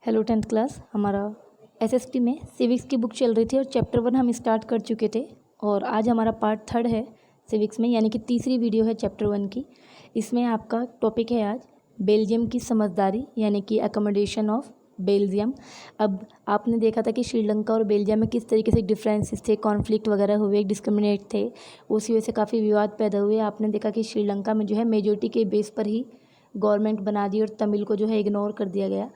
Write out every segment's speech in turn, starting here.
Hello 10th class. हमारा SST में civics की बुक चल रही थी और चैप्टर 1 हम स्टार्ट कर चुके थे और आज हमारा पार्ट 3 है सिविक्स में, यानी कि तीसरी वीडियो है चैप्टर 1 की। इसमें आपका टॉपिक है आज बेल्जियम की समझदारी, यानी कि अकोमोडेशन ऑफ बेल्जियम। अब आपने देखा था कि श्रीलंका और बेल्जियम में किस तरीके से डिफरेंसेस थे, कॉन्फ्लिक्ट वगैरह हुए, डिस्क्रिमिनेट थे, उसी वजह से काफ़ी विवाद पैदा हुए। आपने देखा कि श्रीलंका में जो है मेजोरिटी के बेस पर ही गवर्नमेंट बना दी और तमिल को जो है इग्नोर कर दिया गया।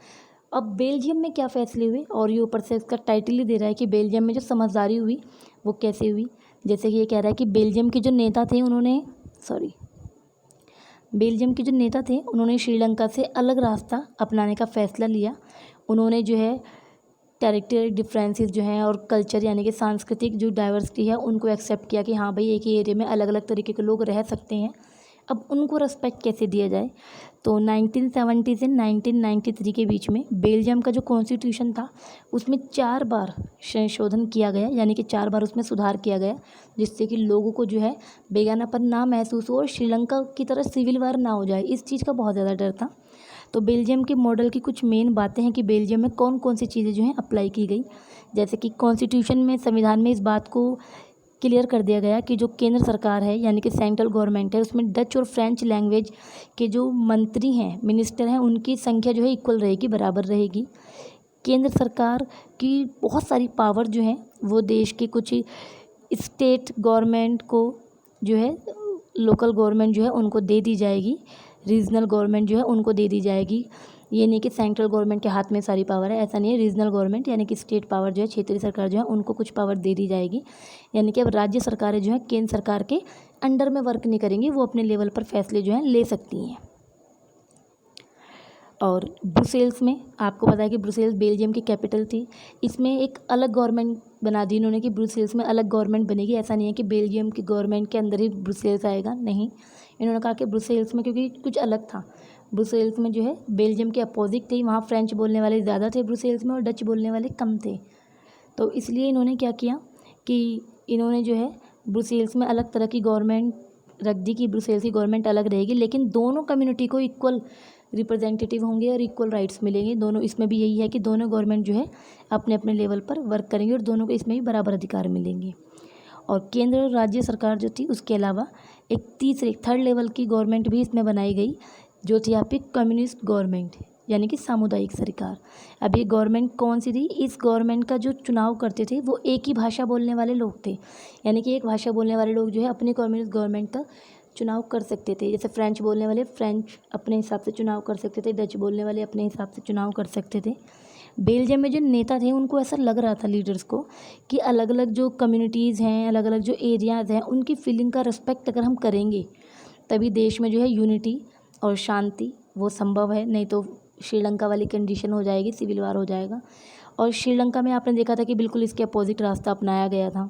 अब बेल्जियम में क्या फैसले हुए, और ये ऊपर से इसका टाइटल ही दे रहा है कि बेल्जियम में जो समझदारी हुई वो कैसे हुई। जैसे कि ये कह रहा है कि बेल्जियम के जो नेता थे उन्होंने श्रीलंका से अलग रास्ता अपनाने का फ़ैसला लिया। उन्होंने जो है टेरिटरी डिफरेंसेस जो हैं और कल्चर, यानी कि सांस्कृतिक जो डाइवर्सिटी है, उनको एक्सेप्ट किया कि हाँ भाई, एक ही एरिया में अलग अलग तरीके के लोग रह सकते हैं। अब उनको रिस्पेक्ट कैसे दिया जाए, तो 1970 से 1993 के बीच में बेल्जियम का जो कॉन्स्टिट्यूशन था उसमें 4 बार संशोधन किया गया, यानी कि 4 बार उसमें सुधार किया गया, जिससे कि लोगों को जो है बेगानापन ना महसूस हो और श्रीलंका की तरह सिविल वार ना हो जाए। इस चीज़ का बहुत ज़्यादा डर था। तो बेल्जियम के मॉडल की कुछ मेन बातें हैं कि बेल्जियम में कौन कौन सी चीज़ें जो हैं अप्लाई की गई। जैसे कि कॉन्स्टिट्यूशन में, संविधान में इस बात को क्लियर कर दिया गया कि जो केंद्र सरकार है, यानी कि सेंट्रल गवर्नमेंट है, उसमें डच और फ्रेंच लैंग्वेज के जो मंत्री हैं, मिनिस्टर हैं, उनकी संख्या जो है इक्वल रहेगी, बराबर रहेगी। केंद्र सरकार की बहुत सारी पावर जो है वो देश के कुछ स्टेट गवर्नमेंट को जो है, लोकल गवर्नमेंट जो है उनको दे दी जाएगी, रीजनल गवर्नमेंट जो है उनको दे दी जाएगी। ये नहीं कि सेंट्रल गवर्नमेंट के हाथ में सारी पावर है, ऐसा नहीं है। रीजनल गवर्नमेंट यानी कि स्टेट पावर जो है, क्षेत्रीय सरकार जो है, उनको कुछ पावर दे दी जाएगी। यानी कि अब राज्य सरकारें जो है केंद्र सरकार के अंडर में वर्क नहीं करेंगी, वो अपने लेवल पर फैसले जो हैं ले सकती हैं। और ब्रुसेल्स में आपको पता है कि ब्रुसेल्स बेल्जियम की कैपिटल थी। इसमें एक अलग गवर्नमेंट बना दी इन्होंने कि ब्रुसेल्स में अलग गवर्नमेंट बनेगी। ऐसा नहीं है कि बेल्जियम की गवर्नमेंट के अंदर ही ब्रुसेल्स आएगा, नहीं। इन्होंने कहा कि ब्रुसेल्स में, क्योंकि कुछ अलग था, ब्रुसेल्स में जो है बेल्जियम के अपोजिट थे, वहाँ फ्रेंच बोलने वाले ज़्यादा थे ब्रुसेल्स में और डच बोलने वाले कम थे। तो इसलिए इन्होंने क्या किया कि इन्होंने जो है ब्रुसेल्स में अलग तरह की गवर्नमेंट रख दी कि ब्रुसेल्स की गवर्नमेंट अलग रहेगी, लेकिन दोनों कम्युनिटी को इक्वल रिप्रेजेंटेटिव होंगे और इक्वल राइट्स मिलेंगे दोनों। इसमें भी यही है कि दोनों गवर्नमेंट जो है अपने अपने लेवल पर वर्क करेंगे और दोनों को इसमें भी बराबर अधिकार मिलेंगे। और केंद्र और राज्य सरकार जो थी, उसके अलावा एक थर्ड लेवल की गवर्नमेंट भी इसमें बनाई गई, जो थी आपकी कम्युनिस्ट गवर्नमेंट, यानी कि सामुदायिक सरकार। अब ये गवर्नमेंट कौन सी थी? इस गवर्नमेंट का जो चुनाव करते थे वो एक ही भाषा बोलने वाले लोग थे, यानी कि एक भाषा बोलने वाले लोग जो है अपनी कम्युनिस्ट गवर्नमेंट का चुनाव कर सकते थे। जैसे फ्रेंच बोलने वाले फ्रेंच अपने हिसाब से चुनाव कर सकते थे, डच बोलने वाले अपने हिसाब से चुनाव कर सकते थे। बेल्जियम में जो नेता थे उनको ऐसा लग रहा था, लीडर्स को, कि अलग अलग जो कम्युनिटीज़ हैं, अलग अलग जो एरियाज़ हैं, उनकी फीलिंग का रिस्पेक्ट अगर हम करेंगे तभी देश में जो है यूनिटी और शांति वो संभव है, नहीं तो श्रीलंका वाली कंडीशन हो जाएगी, सिविल वार हो जाएगा। और श्रीलंका में आपने देखा था कि बिल्कुल इसके अपोजिट रास्ता अपनाया गया था।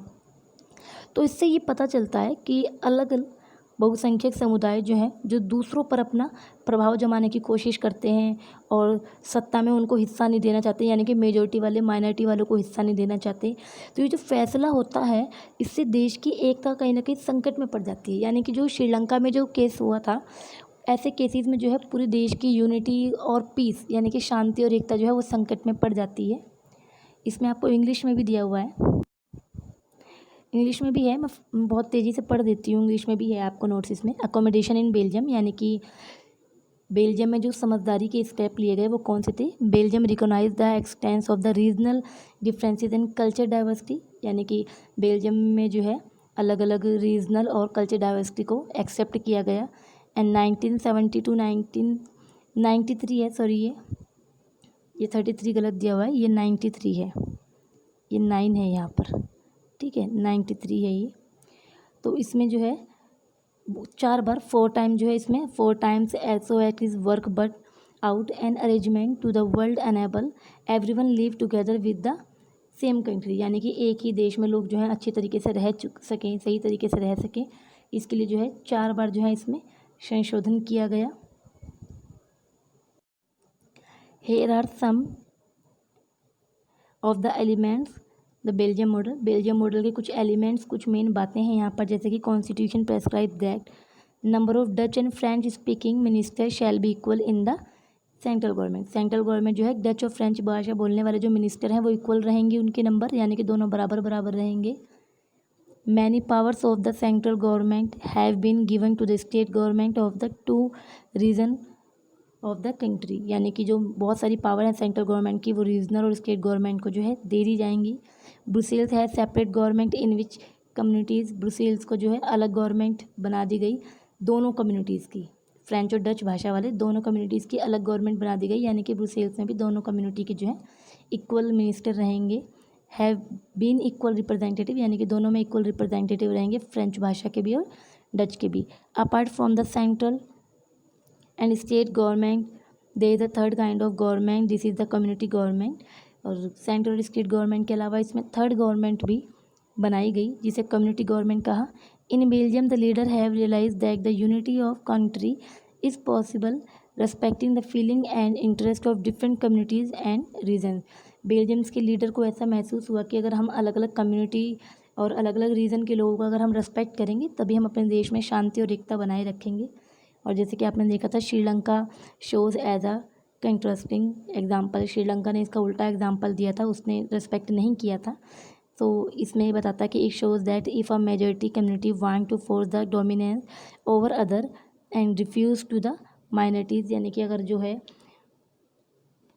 तो इससे ये पता चलता है कि अलग अलग बहुसंख्यक समुदाय जो हैं, जो दूसरों पर अपना प्रभाव जमाने की कोशिश करते हैं और सत्ता में उनको हिस्सा नहीं देना चाहते, यानी कि मेजॉरिटी वाले माइनॉरिटी वालों को हिस्सा नहीं देना चाहते। तो ये जो फैसला होता है, इससे देश की एकता कहीं ना कहीं संकट में पड़ जाती है। यानी कि जो श्रीलंका में जो केस हुआ था, ऐसे केसेस में जो है पूरे देश की यूनिटी और पीस, यानी कि शांति और एकता जो है वो संकट में पड़ जाती है। इसमें आपको इंग्लिश में भी दिया हुआ है, इंग्लिश में भी है, मैं बहुत तेज़ी से पढ़ देती हूँ। इंग्लिश में भी है आपको नोट्स इसमें। अकोमोडेशन इन बेल्जियम, यानी कि बेल्जियम में जो समझदारी के स्टेप लिए गए वो कौन से थे? Belgium recognise the extents of the regional differences in culture diversity, यानी कि बेल्जियम में जो है अलग अलग रीजनल और कल्चर डाइवर्सिटी को एक्सेप्ट किया गया। एंड 1970 टू 1993 है, सॉरी ये 33 गलत दिया हुआ है, ये 93 है, ये 9 है यहाँ पर, ठीक है, 93 है ये। तो इसमें जो है 4 बार 4 टाइम जो है इसमें 4 times so act is work but out an arrangement to the world enable everyone live together with the same country, यानी कि एक ही देश में लोग जो हैं अच्छी तरीके से रह सकें, सही तरीके से रह सकें, इसके लिए जो है 4 बार जो है इसमें संशोधन किया गया। Here are some of the elements the Belgium model के कुछ एलिमेंट्स, कुछ मेन बातें हैं यहाँ पर। जैसे कि constitution prescribe that number of Dutch and French speaking minister shall be equal in the central government जो है डच और फ्रेंच भाषा बोलने वाले जो मिनिस्टर हैं वो इक्वल रहेंगे उनके नंबर, यानी कि दोनों बराबर बराबर रहेंगे। Many powers of the central government have been given to the state government of the two region of the country, यानी कि जो बहुत सारी पावर है सेंट्रल गवर्नमेंट की वो रीजनल और स्टेट गवर्नमेंट को जो है दे दी जाएंगी। ब्रुसेल्स है separate government in which communities, Brussels को जो है अलग गवर्नमेंट बना दी गई दोनों कम्युनिटीज़ की, फ्रेंच और डच भाषा वाले दोनों कम्युनिटीज़ की अलग गवर्नमेंट बना दी गई, यानी कि ब्रुसेल्स में भी दोनों कम्युनिटी के जो है इक्वल मिनिस्टर रहेंगे। हैव बीन इक्वल रिप्रेजेंटेटिव, यानी कि दोनों में इक्वल रिप्रेजेंटेटिव रहेंगे, फ्रेंच भाषा के भी और डच के भी। Apart from the central and state government there is a third kind of government, this is the community government. और सेंट्रल और स्टेट गवर्नमेंट के अलावा इसमें थर्ड गवर्नमेंट भी बनाई गई जिसे कम्युनिटी गवर्नमेंट कहा। In Belgium the leader have realise that the unity of country is possible respecting the feeling and interest of different communities and region. Belgiums के लीडर को ऐसा महसूस हुआ कि अगर हम अलग अलग कम्युनिटी और अलग अलग रीजन के लोगों का अगर हम रेस्पेक्ट करेंगे तभी हम अपने देश में शांति और एकता बनाए रखेंगे। और जैसे कि आपने देखा था Sri Lanka shows as a interesting example, Sri Lanka ने इसका उल्टा एग्जाम्पल दिया था, उसने रेस्पेक्ट नहीं किया था। तो इसमें ये बताता है कि it shows that if a majority community want to force the dominance over other and refuse to the minorities, यानी कि अगर जो है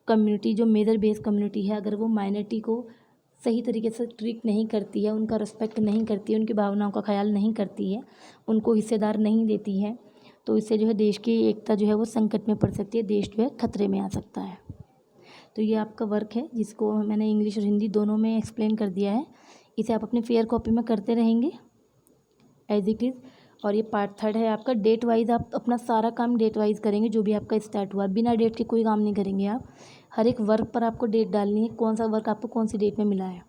कम्युनिटी जो मेजर बेस कम्युनिटी है अगर वो माइनॉरिटी को सही तरीके से ट्रीट नहीं करती है, उनका रिस्पेक्ट नहीं करती है, उनकी भावनाओं का ख्याल नहीं करती है, उनको हिस्सेदार नहीं देती है, तो इससे जो है देश की एकता जो है वो संकट में पड़ सकती है, देश जो है खतरे में आ सकता है। तो ये आपका वर्क है जिसको मैंने इंग्लिश और हिंदी दोनों में एक्सप्लेन कर दिया है। इसे आप अपनी फेयर कॉपी में करते रहेंगे एज इट इज़। और ये पार्ट थर्ड है आपका, डेट वाइज आप अपना सारा काम डेट वाइज करेंगे, जो भी आपका स्टार्ट हुआ बिना डेट के कोई काम नहीं करेंगे आप। हर एक वर्क पर आपको डेट डालनी है, कौन सा वर्क आपको कौन सी डेट में मिला है।